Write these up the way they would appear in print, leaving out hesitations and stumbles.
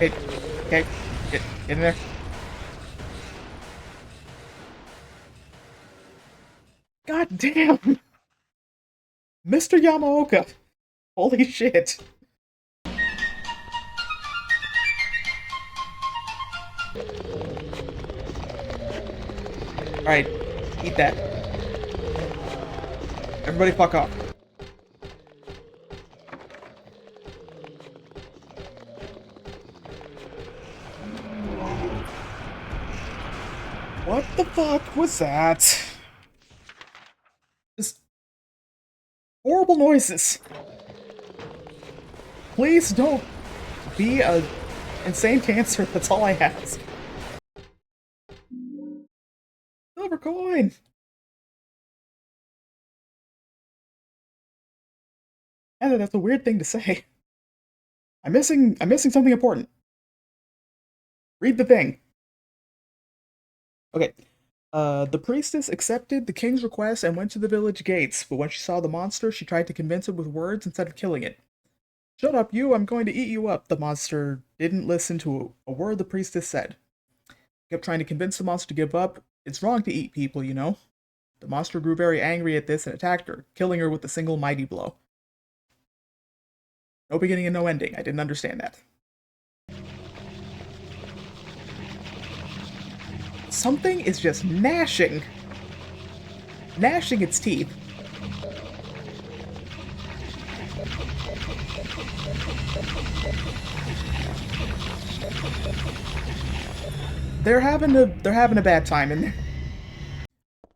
Okay, okay, get in there. God damn! Mr. Yamaoka! Holy shit! Alright, eat that. Everybody fuck off. What the fuck was that? Just horrible noises. Please don't be a insane cancer, that's all I ask. Silver coin! Heather, that's a weird thing to say. I'm missing something important. Read the thing. Okay. The priestess accepted the king's request and went to the village gates, but when she saw the monster, she tried to convince it with words instead of killing it. Shut up, you, I'm going to eat you up. The monster didn't listen to a word the priestess said. She kept trying to convince the monster to give up. It's wrong to eat people, you know. The monster grew very angry at this and attacked her, killing her with a single mighty blow. No beginning and no ending. I didn't understand that. Something is just gnashing its teeth. They're having a bad time in there.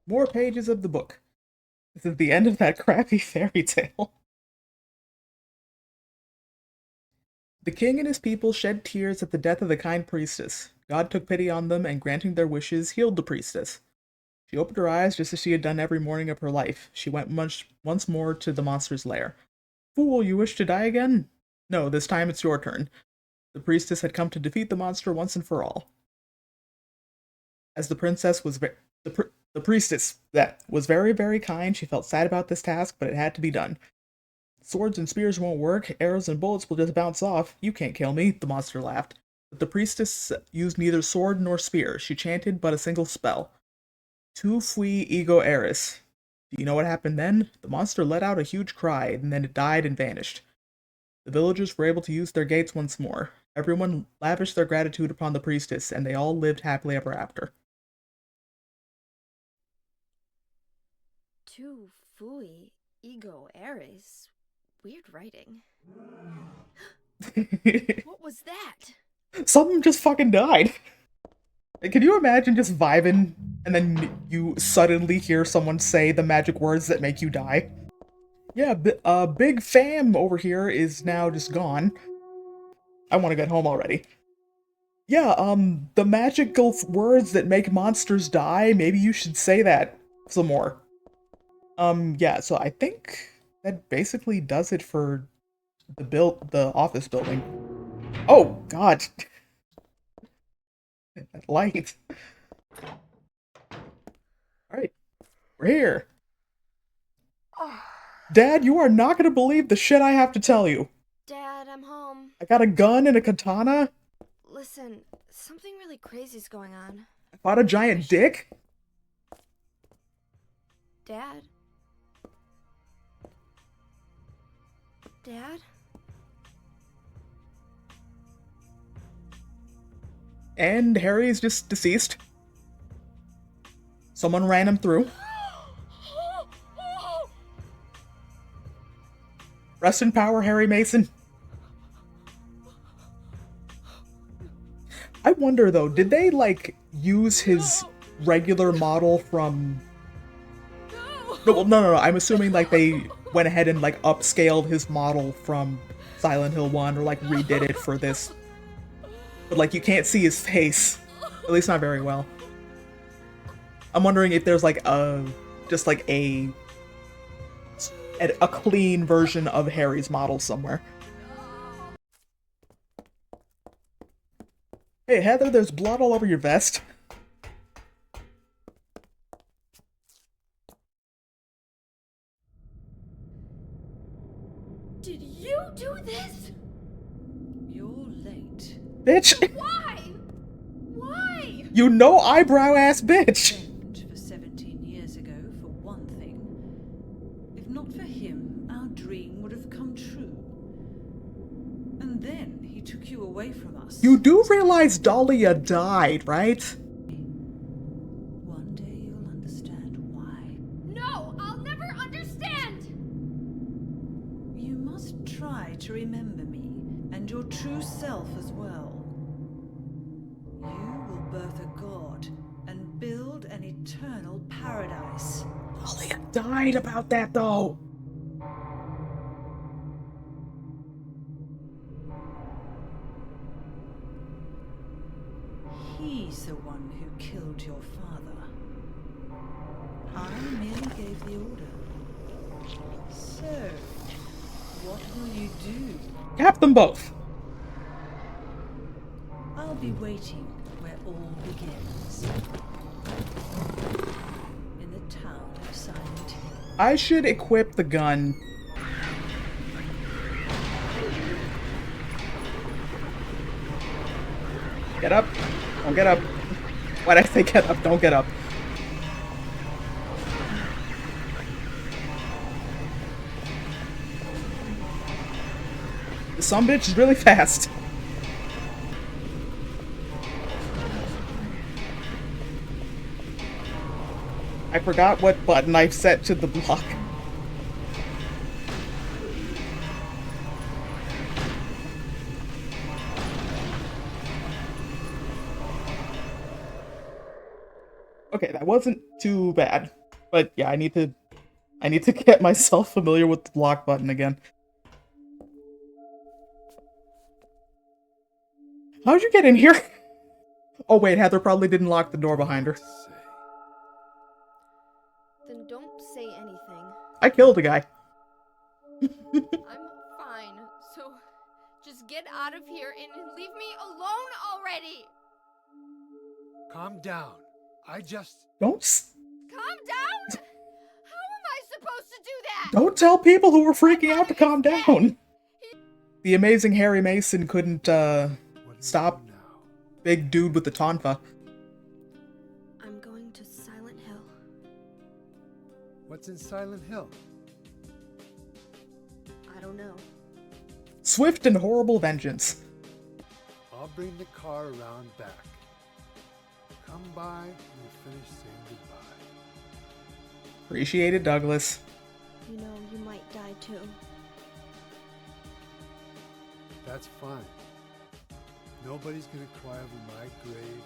More pages of the book. This is the end of that crappy fairy tale. The king and his people shed tears at the death of the kind priestess. God took pity on them and, granting their wishes, healed the priestess. She opened her eyes just as she had done every morning of her life. She went once more to the monster's lair. Fool, you wish to die again? No, this time it's your turn. The priestess had come to defeat the monster once and for all. As the princess was the priestess that was very, very kind, she felt sad about this task, but it had to be done. Swords and spears won't work, arrows and bullets will just bounce off. You can't kill me, the monster laughed. But the priestess used neither sword nor spear. She chanted but a single spell. Tu fui ego eris. Do you know what happened then? The monster let out a huge cry, and then it died and vanished. The villagers were able to use their gates once more. Everyone lavished their gratitude upon the priestess, and they all lived happily ever after. Tu fui ego eris. Weird writing. What was that? Something just fucking died. Can you imagine just vibing and then you suddenly hear someone say the magic words that make you die? Yeah, Big Fam over here is now just gone. I want to get home already. Yeah, the magical words that make monsters die, maybe you should say that some more. Yeah, so I think that basically does it for the office building. Oh, God. That light. Alright, we're here. Oh, Dad, you are not gonna believe the shit I have to tell you. Dad, I'm home. I got a gun and a katana. Listen, something really crazy's going on. I fought a giant dick. Dad? Dad? And Harry's just deceased. Someone ran him through. Rest in power, Harry Mason. I wonder though, did they like use his regular model from? No, well, no. I'm assuming like they went ahead and like upscaled his model from Silent Hill 1 or like redid it for this. But like you can't see his face. At least not very well. I'm wondering if there's like a just like a clean version of Harry's model somewhere. Hey Heather, there's blood all over your vest. Did you do this? You're late. Bitch! Why? Why? You know eyebrow ass bitch! For 17 years ago, for one thing. If not for him, our dream would have come true. And then he took you away from us. You do realize Dahlia died, right? One day you'll understand why. No, I'll never understand! You must try to remember me, and your true self as well. You will birth a god, and build an eternal paradise. Dahlia died about that, though. He's the one who killed your father. I merely gave the order. So, what will you do? Cap them both. I'll be waiting where all begins. In the town of Silent Hill. I should equip the gun. Get up. Don't get up. Why'd I say get up? Don't get up. This sumbitch is really fast. I forgot what button I've set to the block. Okay, that wasn't too bad. But yeah, I need to get myself familiar with the block button again. How'd you get in here? Oh wait, Heather probably didn't lock the door behind her. Then don't say anything. I killed a guy. I'm fine, so just get out of here and leave me alone already! Calm down. Don't Calm down? How am I supposed to do that? don't tell people who were freaking out to calm down. The amazing Harry Mason couldn't stop big dude with the tonfa. I'm going to Silent Hill. What's in Silent Hill? I don't know. Swift and horrible vengeance. I'll bring the car around back. Come by when you finish saying goodbye. Appreciate it, Douglas. You know, you might die too. That's fine. Nobody's gonna cry over my grave.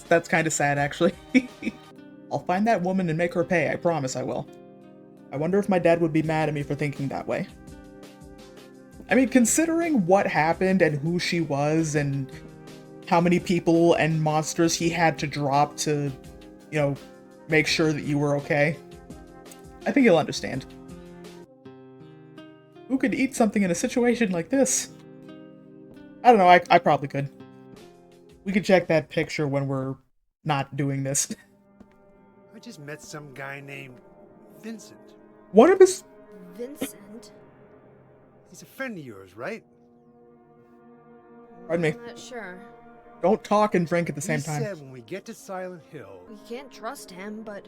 That's kind of sad, actually. I'll find that woman and make her pay, I promise I will. I wonder if my dad would be mad at me for thinking that way. I mean, considering what happened and who she was and how many people and monsters he had to drop to, you know, make sure that you were okay, I think he'll understand. Who could eat something in a situation like this? I don't know, I probably could. We could check that picture when we're not doing this. I just met some guy named Vincent. One of his... Vincent? He's a friend of yours, right? Pardon me. I'm not sure. Don't talk and drink at the same He time. said when we get to Silent Hill, We can't trust him, but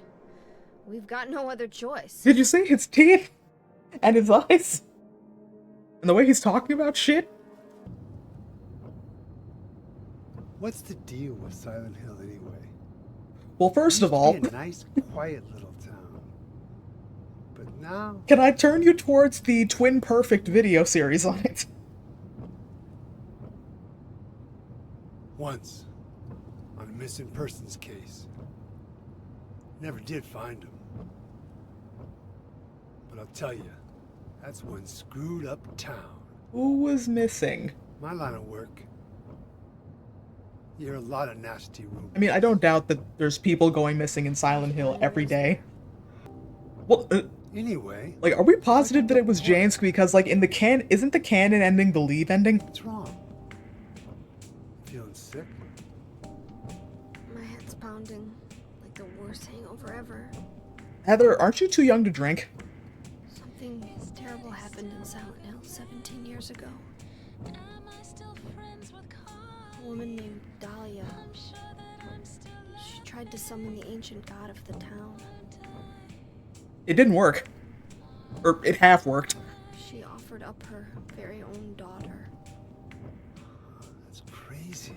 we've got no other choice. Did you see his teeth? And his eyes? And the way he's talking about shit? what's the deal with Silent Hill anyway? Well, first of all, Used to be a nice, quiet little town. But now, can I turn you towards the Twin Perfect video series on it? once, on a missing persons case, never did find him. But I'll tell you, that's one screwed up town. Who was missing? My line of work, you hear a lot of nasty rumors. I mean, I don't doubt that there's people going missing in Silent Hill every day. Well, Anyway, like, are we positive that it was James? Because, like, in the isn't the canon ending the Leave ending? what's wrong? Feeling sick? My head's pounding like the worst hangover ever. Heather, aren't you too young to drink? Something terrible happened in Silent Hill 17 years ago. woman named Dahlia. She tried to summon the ancient god of the town. It didn't work. Or it half worked. She offered up her very own daughter. That's crazy.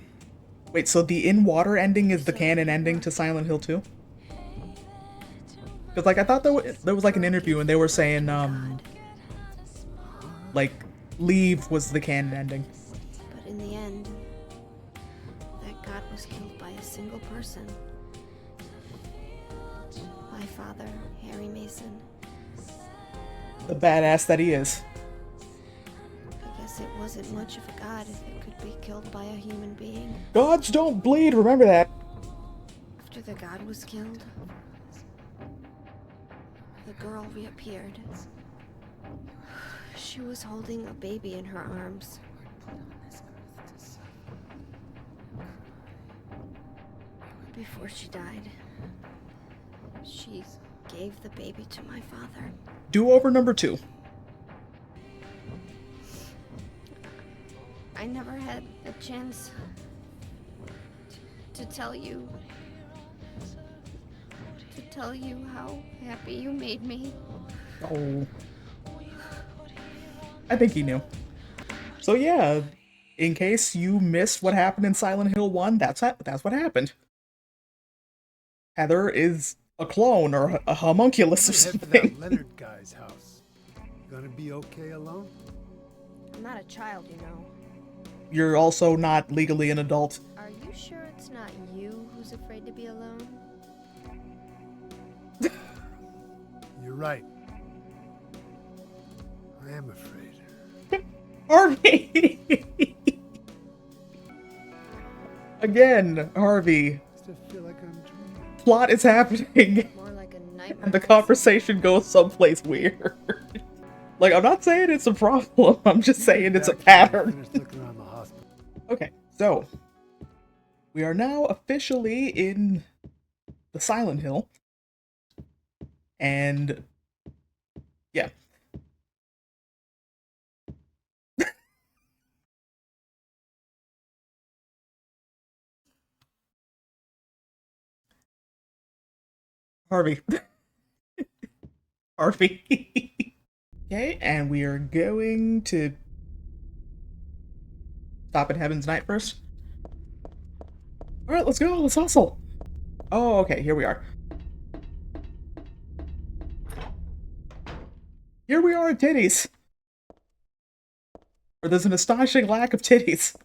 Wait, so the in water ending is the canon ending to Silent Hill 2? Because, like, I thought there was like an interview and they were saying, like, Leave was the canon ending. But in the end, that god was killed by a single person. My father, Harry Mason. The badass that he is. I guess it wasn't much of a god if it could be killed by a human being. Gods don't bleed, remember that. After the god was killed, the girl reappeared. She was holding a baby in her arms. Before she died, she gave the baby to my father. Do-over number 2. I never had a chance to tell you how happy you made me. Oh. I think he knew. So yeah, in case you missed what happened in Silent Hill 1, that's what happened. Heather is a clone or a homunculus or I'm gonna head for something. that Leonard guy's house. You gonna be okay alone? I'm not a child, you know. You're also not legally an adult. Are you sure it's not you who's afraid to be alone? You're right. I am afraid. Harvey! Again, Harvey. I still feel like I'm dreaming. Plot is happening. More like a nightmare. And the conversation goes someplace weird. Like, I'm not saying it's a problem, I'm just saying it's a pattern. Finish looking around the hospital. Okay, so we are now officially in the Silent Hill. And yeah. Harvey. Harvey. Okay, and we are going to stop at Heaven's Night first. Alright, let's go, let's hustle. Oh, okay, here we are. Here we are at titties. Or there's an astonishing lack of titties.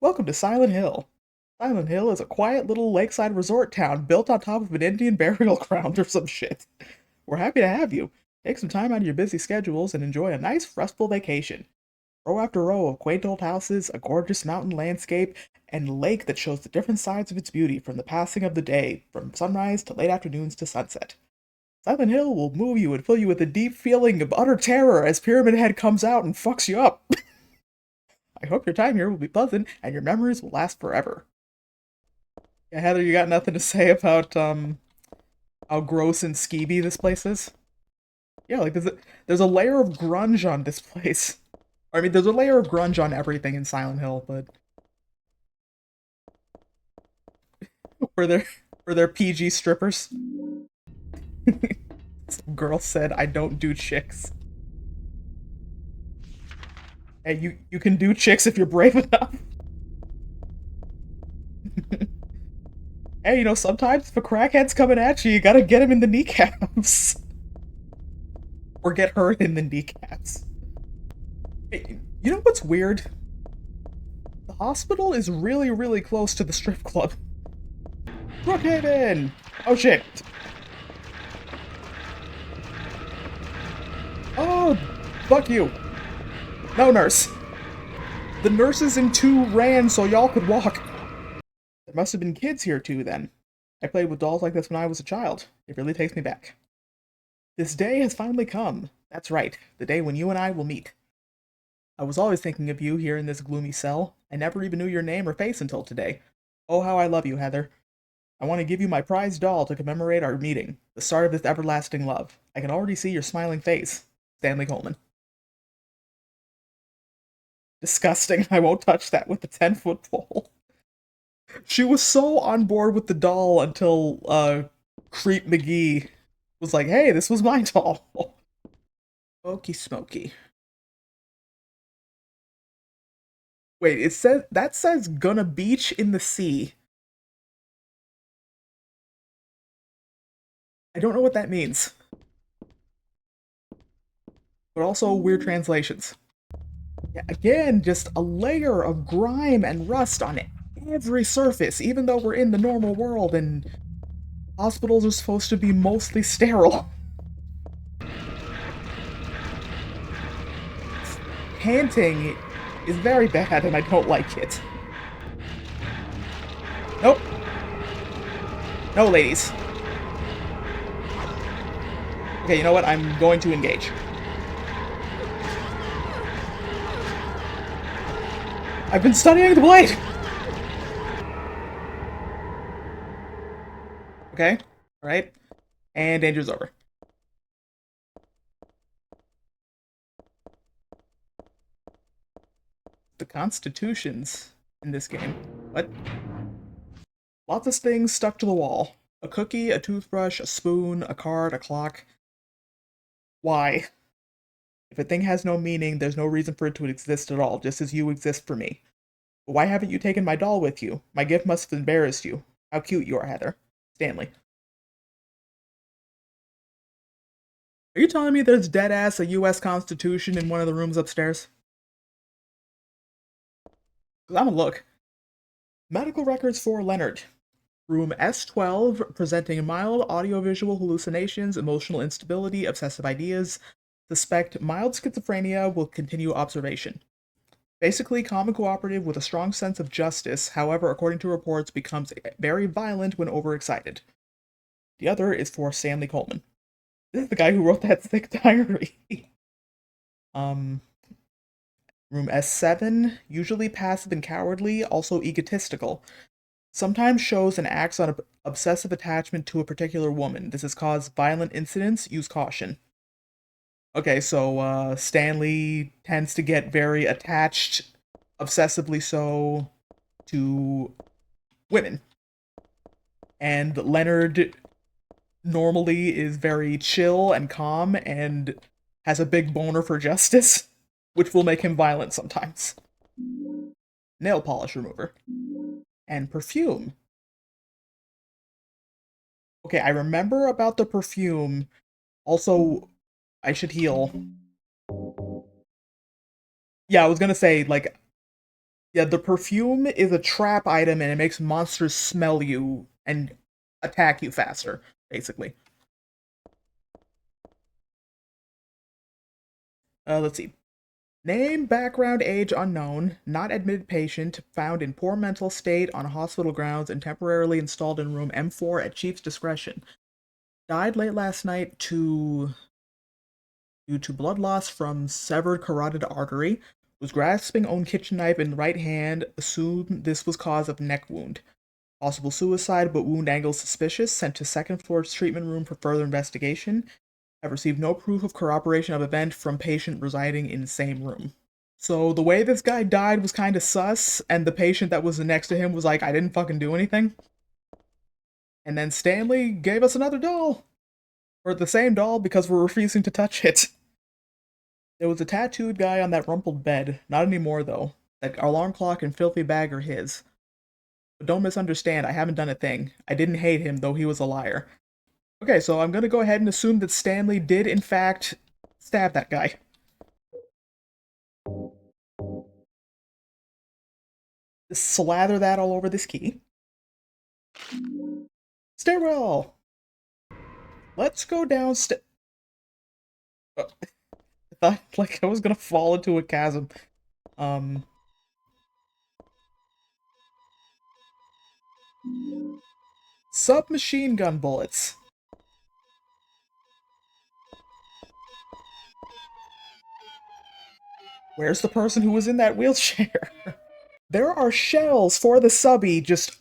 Welcome to Silent Hill. Silent Hill is a quiet little lakeside resort town built on top of an Indian burial ground or some shit. We're happy to have you. Take some time out of your busy schedules and enjoy a nice, restful vacation. Row after row of quaint old houses, a gorgeous mountain landscape, and a lake that shows the different sides of its beauty from the passing of the day, from sunrise to late afternoons to sunset. Silent Hill will move you and fill you with a deep feeling of utter terror as Pyramid Head comes out and fucks you up. I hope your time here will be pleasant and your memories will last forever. Yeah, Heather, you got nothing to say about how gross and skeevy this place is? Yeah, like there's a layer of grunge on this place. I mean, there's a layer of grunge on everything in Silent Hill, but were there PG strippers? Some girl said, "I don't do chicks." Hey, you can do chicks if you're brave enough. Hey, you know, sometimes if a crackhead's coming at you, you gotta get him in the kneecaps. Or get hurt in the kneecaps. Hey, you know what's weird? The hospital is really, really close to the strip club. Brookhaven! Oh shit! Oh, fuck you. No, nurse. The nurses in 2 ran so y'all could walk. There must have been kids here too, then. I played with dolls like this when I was a child. It really takes me back. This day has finally come. That's right, the day when you and I will meet. I was always thinking of you here in this gloomy cell. I never even knew your name or face until today. Oh, how I love you, Heather. I want to give you my prized doll to commemorate our meeting, the start of this everlasting love. I can already see your smiling face. Stanley Coleman. Disgusting. I won't touch that with a 10-foot pole. She was so on board with the doll until Creep McGee was like, hey, this was my doll. Smoky smoky. Wait, it says that says gonna beach in the sea. I don't know what that means. But also weird translations. Yeah, again, just a layer of grime and rust on every surface, even though we're in the normal world and hospitals are supposed to be mostly sterile. Panting is very bad and I don't like it. Nope. No, ladies. Okay, you know what? I'm going to engage. I've been studying the blade! Okay, alright. And danger's over. The constitutions in this game. What? Lots of things stuck to the wall. A cookie, a toothbrush, a spoon, a card, a clock. Why? If a thing has no meaning, there's no reason for it to exist at all, just as you exist for me. But why haven't you taken my doll with you? My gift must have embarrassed you. How cute you are, Heather. Stanley. Are you telling me there's dead-ass a US Constitution in one of the rooms upstairs? Because I'm gonna look. Medical records for Leonard. Room S12, presenting mild audiovisual hallucinations, emotional instability, obsessive ideas. Suspect mild schizophrenia, will continue observation. Basically, calm and cooperative with a strong sense of justice, however, according to reports, becomes very violent when overexcited. The other is for Stanley Coleman. This is the guy who wrote that sick diary. um, Room S7, usually passive and cowardly, also egotistical. Sometimes shows and acts on obsessive attachment to a particular woman. This has caused violent incidents. Use caution. Okay, so Stanley tends to get very attached, obsessively so, to women. And Leonard normally is very chill and calm and has a big boner for justice, which will make him violent sometimes. Nail polish remover. And perfume. Okay, I remember about the perfume. Also, I should heal. Yeah, I was gonna say, like, yeah, the perfume is a trap item and it makes monsters smell you and attack you faster, basically. Let's see. Name, background, age unknown, not admitted patient, found in poor mental state on hospital grounds and temporarily installed in room M4 at chief's discretion. Died late last night due to blood loss from severed carotid artery. Was grasping own kitchen knife in the right hand. Assumed this was cause of neck wound. Possible suicide, but wound angle suspicious. Sent to second floor treatment room for further investigation. Have received no proof of corroboration of event from patient residing in same room. So the way this guy died was kind of sus, and the patient that was next to him was like, I didn't fucking do anything. And then Stanley gave us another doll. Or the same doll because we're refusing to touch it. There was a tattooed guy on that rumpled bed. Not anymore, though. That alarm clock and filthy bag are his. But don't misunderstand, I haven't done a thing. I didn't hate him, though he was a liar. Okay, so I'm gonna go ahead and assume that Stanley did, in fact, stab that guy. Slather that all over this key. Stairwell! Let's go downstairs. I thought, like, I was gonna fall into a chasm. Um... Submachine gun bullets. Where's the person who was in that wheelchair? There are shells for the subby just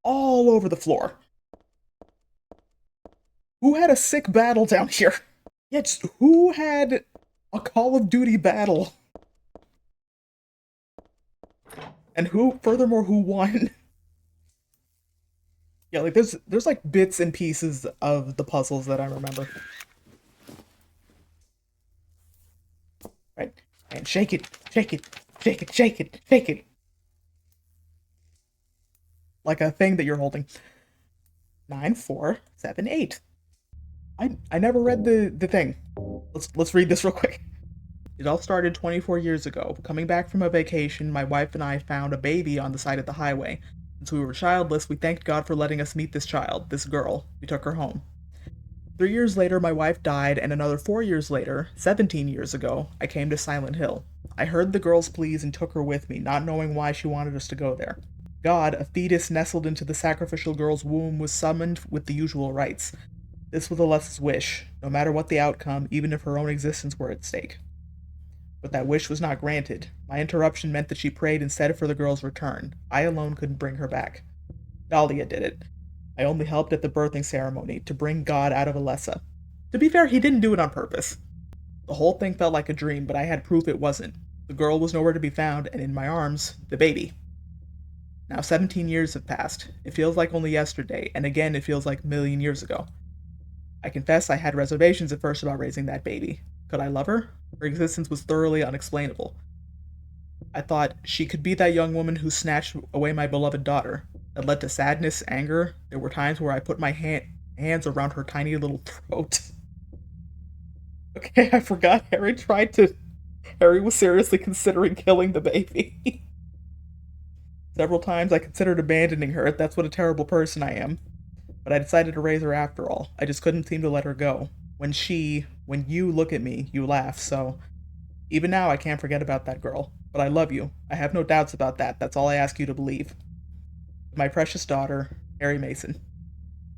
all over the floor. Who had a sick battle down here? Yeah, just who had a Call of Duty battle? And furthermore, who won? Yeah, like there's like bits and pieces of the puzzles that I remember. Right? And shake it, shake it, shake it, shake it, shake it. Like a thing that you're holding. 9478. I never read the thing. Let's read this real quick. It all started 24 years ago. Coming back from a vacation, my wife and I found a baby on the side of the highway. Since we were childless, we thanked God for letting us meet this child, this girl. We took her home. 3 years later, my wife died, and another 4 years later, 17 years ago, I came to Silent Hill. I heard the girl's pleas and took her with me, not knowing why she wanted us to go there. God, a fetus nestled into the sacrificial girl's womb, was summoned with the usual rites. This was Alessa's wish, no matter what the outcome, even if her own existence were at stake. But that wish was not granted. My interruption meant that she prayed instead for the girl's return. I alone couldn't bring her back. Dahlia did it. I only helped at the birthing ceremony, to bring God out of Alessa. To be fair, he didn't do it on purpose. The whole thing felt like a dream, but I had proof it wasn't. The girl was nowhere to be found, and in my arms, the baby. Now 17 years have passed. It feels like only yesterday, and again it feels like a million years ago. I confess I had reservations at first about raising that baby. Could I love her? Her existence was thoroughly unexplainable. I thought she could be that young woman who snatched away my beloved daughter. That led to sadness, anger. There were times where I put my hands around her tiny little throat. Okay, I forgot Harry was seriously considering killing the baby. Several times I considered abandoning her. That's what a terrible person I am. But I decided to raise her after all. I just couldn't seem to let her go. When you look at me, you laugh, so even now I can't forget about that girl. But I love you. I have no doubts about that. That's all I ask you to believe. My precious daughter, Harry Mason.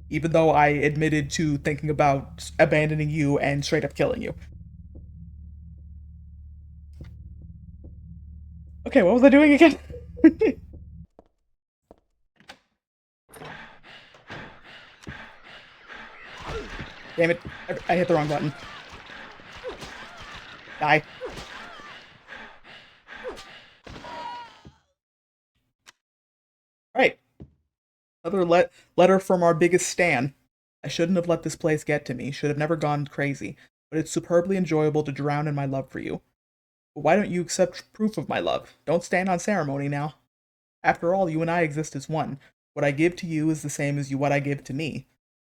Even though I admitted to thinking about abandoning you and straight up killing you. Okay, what was I doing again? Damn it. I hit the wrong button. Die. Alright. Another letter from our biggest stan. I shouldn't have let this place get to me, should have never gone crazy, but it's superbly enjoyable to drown in my love for you. But why don't you accept proof of my love? Don't stand on ceremony now. After all, you and I exist as one. What I give to you is the same as what I give to me.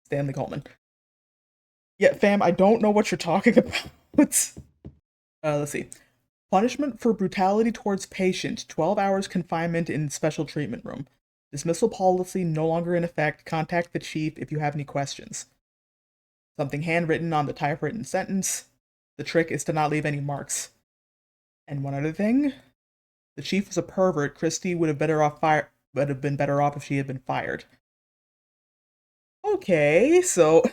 Stanley Coleman. Yeah, fam, I don't know what you're talking about. Let's see. Punishment for brutality towards patient, 12 hours confinement in special treatment room. Dismissal policy no longer in effect. Contact the chief if you have any questions. Something handwritten on the typewritten sentence. The trick is to not leave any marks. And one other thing. The chief was a pervert. Christy would have been better off if she had been fired. Okay, so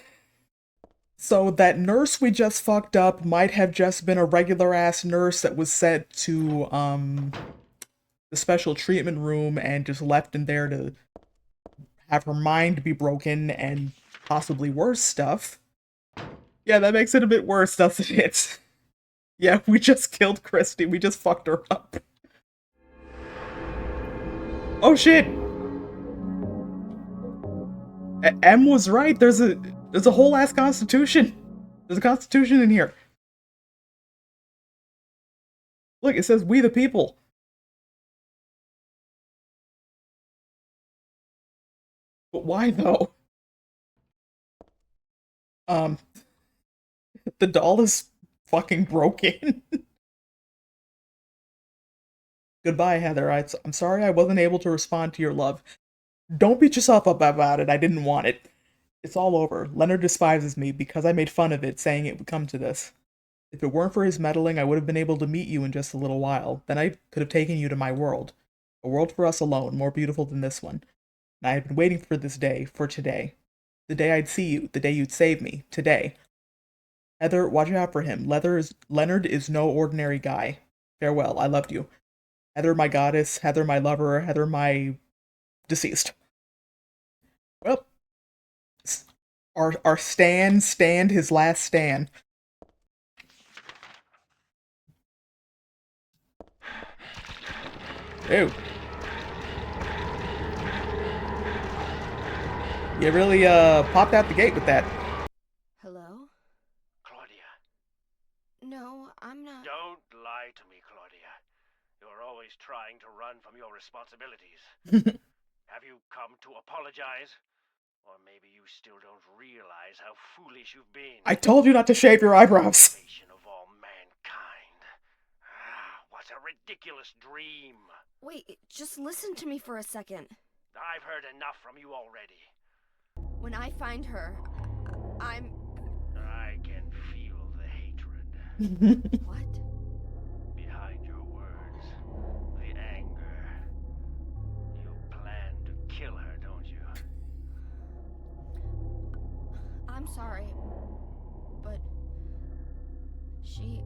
that nurse we just fucked up might have just been a regular ass nurse that was sent to the special treatment room and just left in there to have her mind be broken and possibly worse stuff. Yeah, that makes it a bit worse, doesn't it? Yeah, we just killed Christy. We just fucked her up. Oh shit! M was right. There's a whole ass constitution. There's a constitution in here. Look, it says "We the people." But why though? Um, the doll is fucking broken. Goodbye, Heather. I'm sorry I wasn't able to respond to your love. Don't beat yourself up about it. I didn't want it. It's all over. Leonard despises me because I made fun of it, saying it would come to this. If it weren't for his meddling, I would have been able to meet you in just a little while. Then I could have taken you to my world. A world for us alone, more beautiful than this one. And I had been waiting for this day, for today. The day I'd see you, the day you'd save me, today. Heather, watch out for him. Leonard is no ordinary guy. Farewell, I loved you. Heather, my goddess. Heather, my lover. Heather, my deceased. Well, our stand his last stand. Ew. You really popped out the gate with that. Hello? Claudia, No, I'm not. don't lie to me, Claudia. You're always trying to run from your responsibilities. Have you come to apologize? Or maybe you still don't realize how foolish you've been. I told you not to shave your eyebrows. Salvation of all mankind. What a ridiculous dream. Wait, just listen to me for a second. I've heard enough from you already. When I find her, I can feel the hatred What? behind your words. The anger. You plan to kill her, don't you? I'm sorry, but she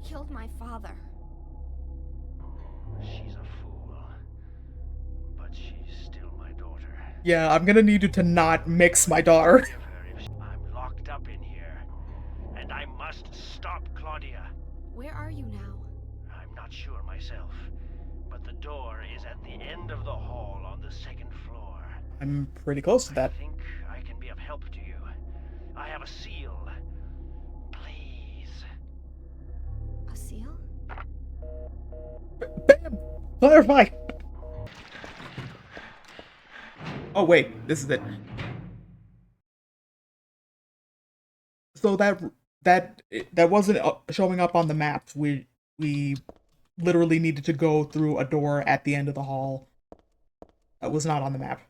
killed my father. She's a fool. But she's still my daughter. Yeah, I'm gonna need you to not mix my daughter. Forgive her if I'm locked up in here. And I must stop Claudia. Where are you now? I'm not sure myself. But the door is at the end of the hall on the second floor. I'm pretty close to that. I think I can be of help to you. I have a seal. Please. A seal? Bam! Clarify! Oh wait, this is it. So that wasn't showing up on the map. We literally needed to go through a door at the end of the hall. That was not on the map.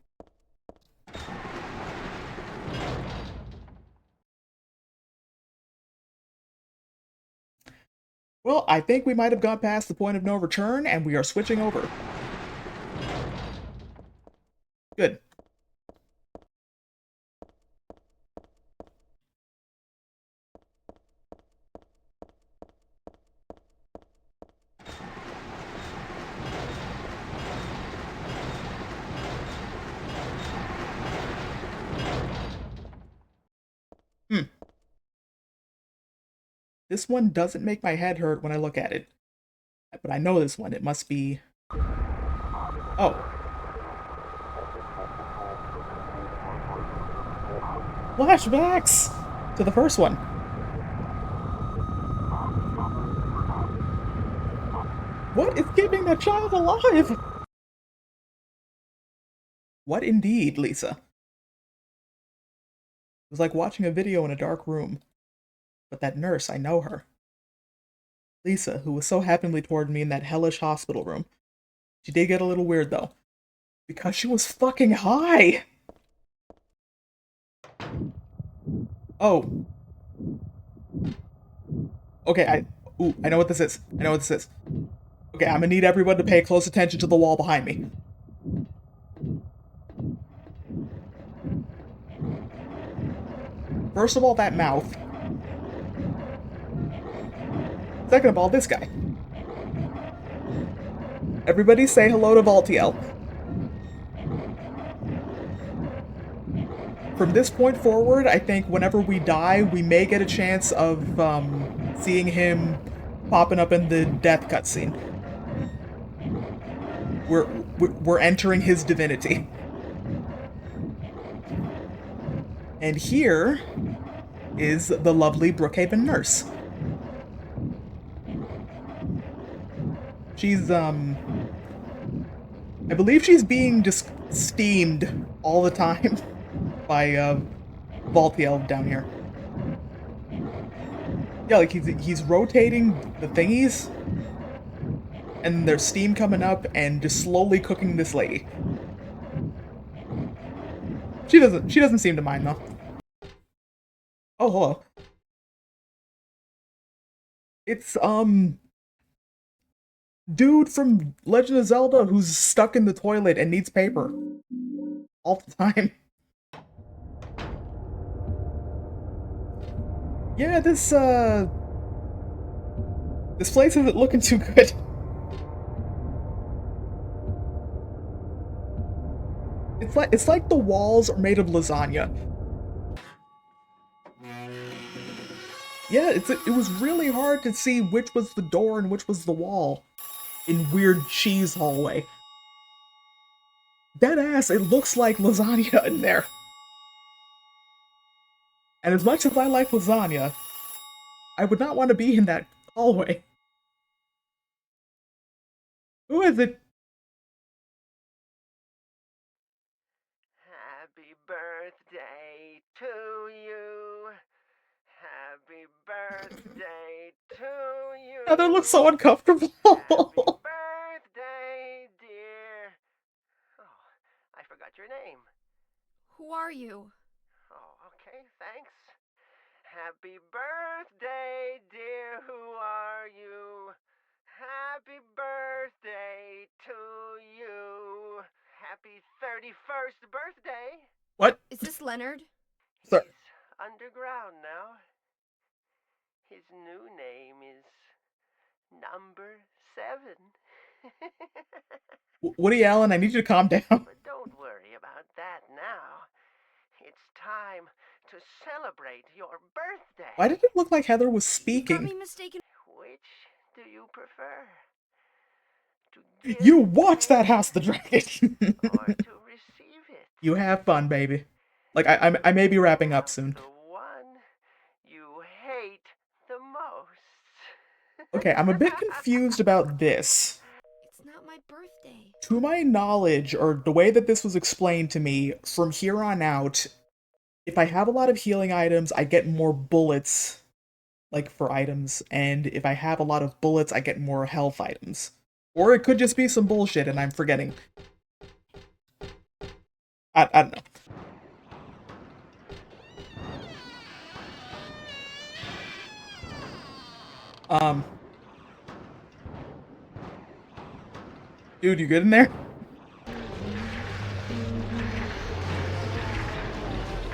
Well, I think we might have gone past the point of no return, and we are switching over. Good. This one doesn't make my head hurt when I look at it. But I know this one. It must be... Oh. Flashbacks to the first one. What is keeping that child alive? What indeed, Lisa? It was like watching a video in a dark room. But that nurse, I know her. Lisa, who was so heavenly toward me in that hellish hospital room. She did get a little weird, though. Because she was fucking high! Oh. Okay, I know what this is. I know what this is. Okay, I'm gonna need everyone to pay close attention to the wall behind me. First of all, that mouth. Second of all, this guy. Everybody say hello to Valtiel. From this point forward, I think whenever we die, we may get a chance of seeing him popping up in the death cutscene. We're entering his divinity. And here is the lovely Brookhaven nurse. She's, I believe she's being just steamed all the time by, Valtiel down here. Yeah, like, he's rotating the thingies, and there's steam coming up and just slowly cooking this lady. She doesn't seem to mind, though. Oh, hello. It's, dude from Legend of Zelda who's stuck in the toilet and needs paper. All the time. Yeah, this place isn't looking too good. It's like the walls are made of lasagna. Yeah, it was really hard to see which was the door and which was the wall in weird cheese hallway. Dead ass, it looks like lasagna in there. And as much as I like lasagna, I would not want to be in that hallway. Who is it? Happy birthday to you. Happy birthday to you. Heather looks so uncomfortable. Happy birthday, dear. Oh, I forgot your name. Who are you? Oh, okay, thanks. Happy birthday, dear. Who are you? Happy birthday to you. Happy 31st birthday. What? Is this Leonard? Sir. He's underground now. His new name is Number 7. Woody Allen, I need you to calm down. But don't worry about that now. It's time to celebrate your birthday. Why did it look like Heather was You got speaking? me mistaken. Which do you prefer? To give You it watch that House of the Dragon. or to receive it? You have fun, baby. Like, I may be wrapping up soon. The one you hate the most. Okay, I'm a bit confused about this. It's not my birthday. To my knowledge, or the way that this was explained to me, from here on out, if I have a lot of healing items, I get more bullets, like, for items, and if I have a lot of bullets, I get more health items. Or it could just be some bullshit and I'm forgetting. I don't know. Dude, you good in there?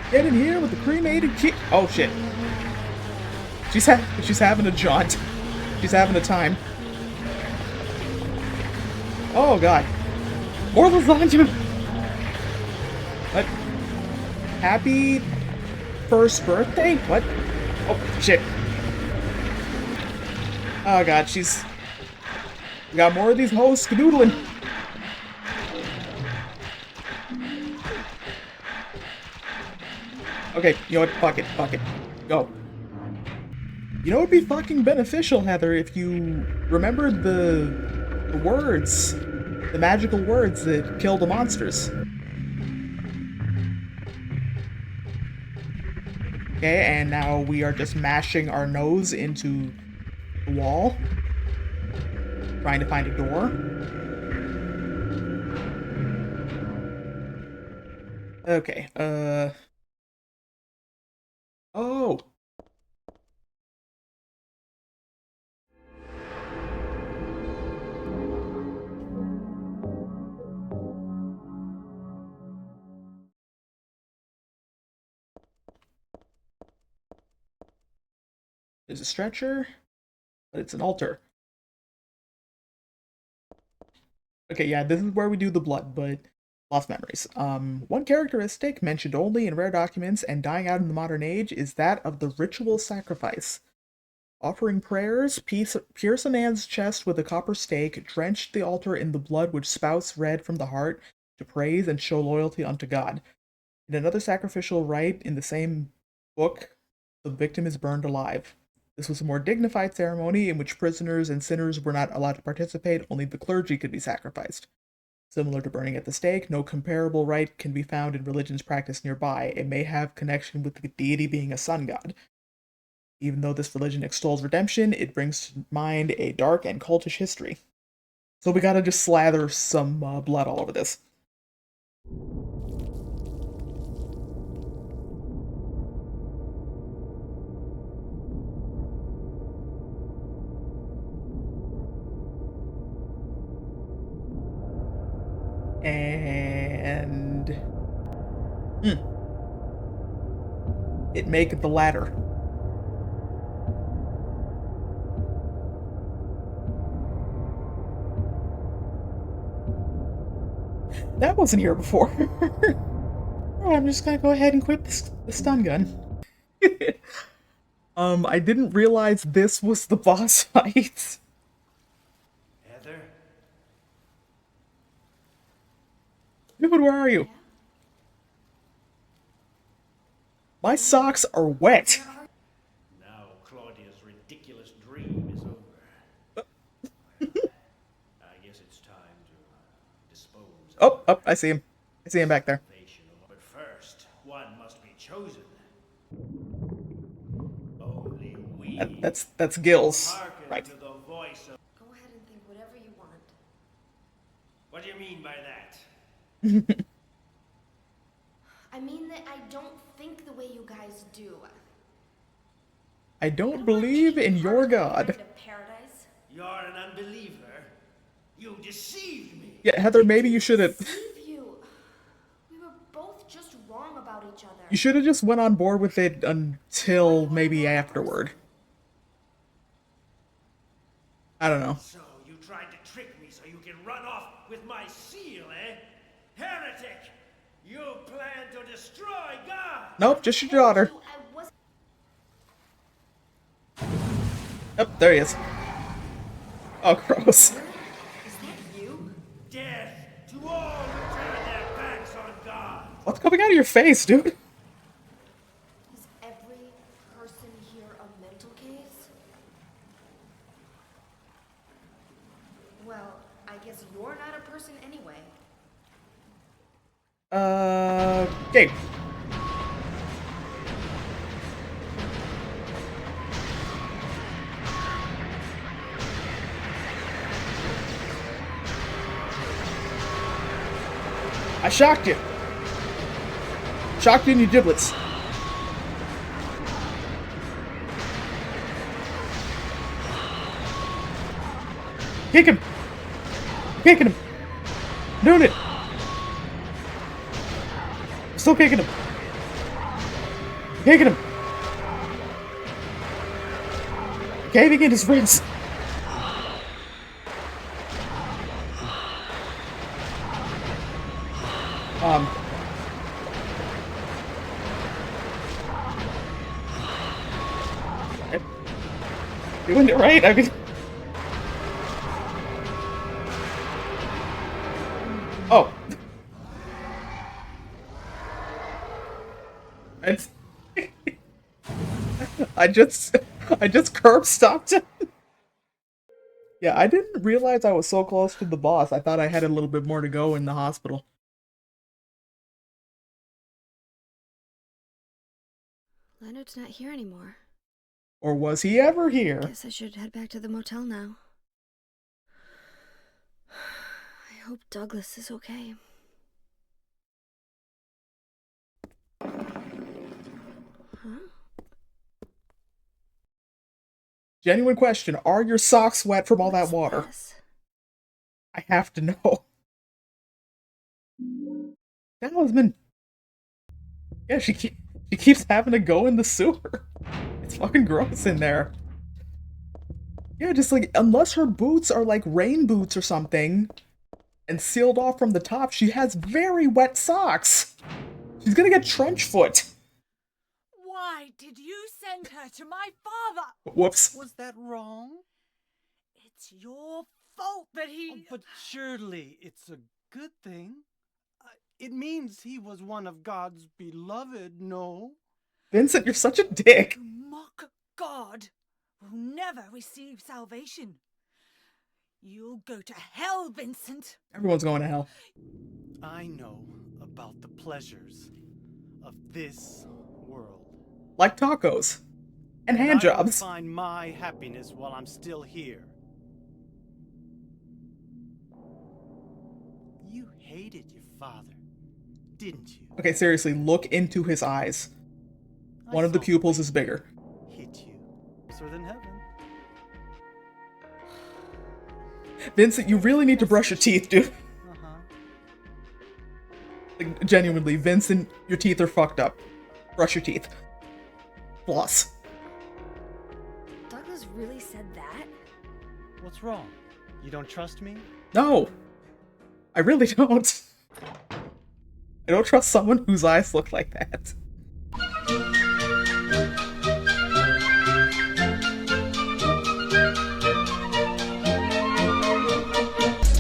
Get in here with the cremated key. Oh shit. She's having a jaunt. She's having a time. Oh god. More lasagna. What? Happy first birthday? What? Oh shit. Oh god, we got more of these hoes skadoodling. Okay, you know what? Fuck it. Go. You know, it'd be fucking beneficial, Heather, if you remembered the words, the magical words that kill the monsters. Okay, and now we are just mashing our nose into the wall, trying to find a door. Okay, oh! There's a stretcher, but it's an altar. Okay, yeah, this is where we do the blood, but lost memories. One characteristic mentioned only in rare documents and dying out in the modern age is that of the ritual sacrifice. Offering prayers, pierce a man's chest with a copper stake, drench the altar in the blood which spouts red from the heart to praise and show loyalty unto God. In another sacrificial rite in the same book, the victim is burned alive. This was a more dignified ceremony in which prisoners and sinners were not allowed to participate, only the clergy could be sacrificed. Similar to burning at the stake, no comparable rite can be found in religions practiced nearby. It may have connection with the deity being a sun god. Even though this religion extols redemption, it brings to mind a dark and cultish history. So we gotta just slather some blood all over this. And it make the ladder. That wasn't here before. Oh, I'm just gonna go ahead and quit the stun gun. I didn't realize this was the boss fight. Heather? Dude, where are you? My socks are wet. Now Claudia's ridiculous dream is over. I guess it's time to dispose of Oh, I see him. I see him back there. salvation. But first, one must be chosen. Only we That's Gills. hearken Right. to the voice of. Go ahead and think whatever you want. What do you mean by that? I mean that I don't think the way you guys do. I don't believe in your god. Paradise. You're an unbeliever. You deceived me. Yeah, Heather, maybe you should have. Deceive you. We were both just wrong about each other. You should have just went on board with it until maybe afterward. I don't know. So you tried to trick me so you can run off with my seal, eh? Heretic! You plan to destroy God! Nope, just your daughter. I was Oh, there he is. Oh, gross. Is that you? Death to all who turn their backs on God! What's coming out of your face, dude? Is every person here a mental case? Well, I guess you're not a person anyway. Gabe. I shocked you. Shocked you in your giblets. Kick him. Kicking him. Doing it. Still kicking him. Kicking him. Caving in his ribs. Doing it right? I mean... Oh. It's... I just curb stopped him. Yeah, I didn't realize I was so close to the boss. I thought I had a little bit more to go in the hospital. Leonard's not here anymore. Or was he ever here? Guess I should head back to the motel now. I hope Douglas is okay. Huh? Genuine question, are your socks wet from all that What's water? this? I have to know. Talisman. Yeah, she keeps having to go in the sewer. It's fucking gross in there. Yeah, just like, unless her boots are like rain boots or something, and sealed off from the top, she has very wet socks. She's gonna get trench foot. Why did you send her to my father? Whoops. Was that wrong? It's your fault that he... Oh, but surely it's a good thing. It means he was one of God's beloved, no? Vincent, you're such a dick. You mock God will never receive salvation. You'll go to hell, Vincent. Everyone's going to hell. I know about the pleasures of this world. Like tacos. And hand I will jobs. find my happiness while I'm still here. You hated your father, didn't you? Okay, seriously, look into his eyes. I One of the thought pupils is bigger. hit you closer than heaven. Vincent, you really need to brush your teeth, dude. Uh-huh. Like, genuinely, Vincent, your teeth are fucked up. Brush your teeth. Floss. Douglas really said that? What's wrong? You don't trust me? No. I really don't. I don't trust someone whose eyes look like that.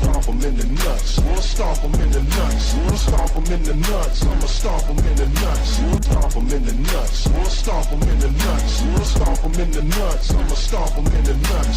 Pop 'em in the nut. nuts. We'll stomp them in the nuts. We'll stomp them in the nuts. I'ma stomp them in the nuts. We'll stomp them in the nuts. We'll stomp them in the nuts. We'll stomp them in the nuts. I'ma stomp them in the nuts.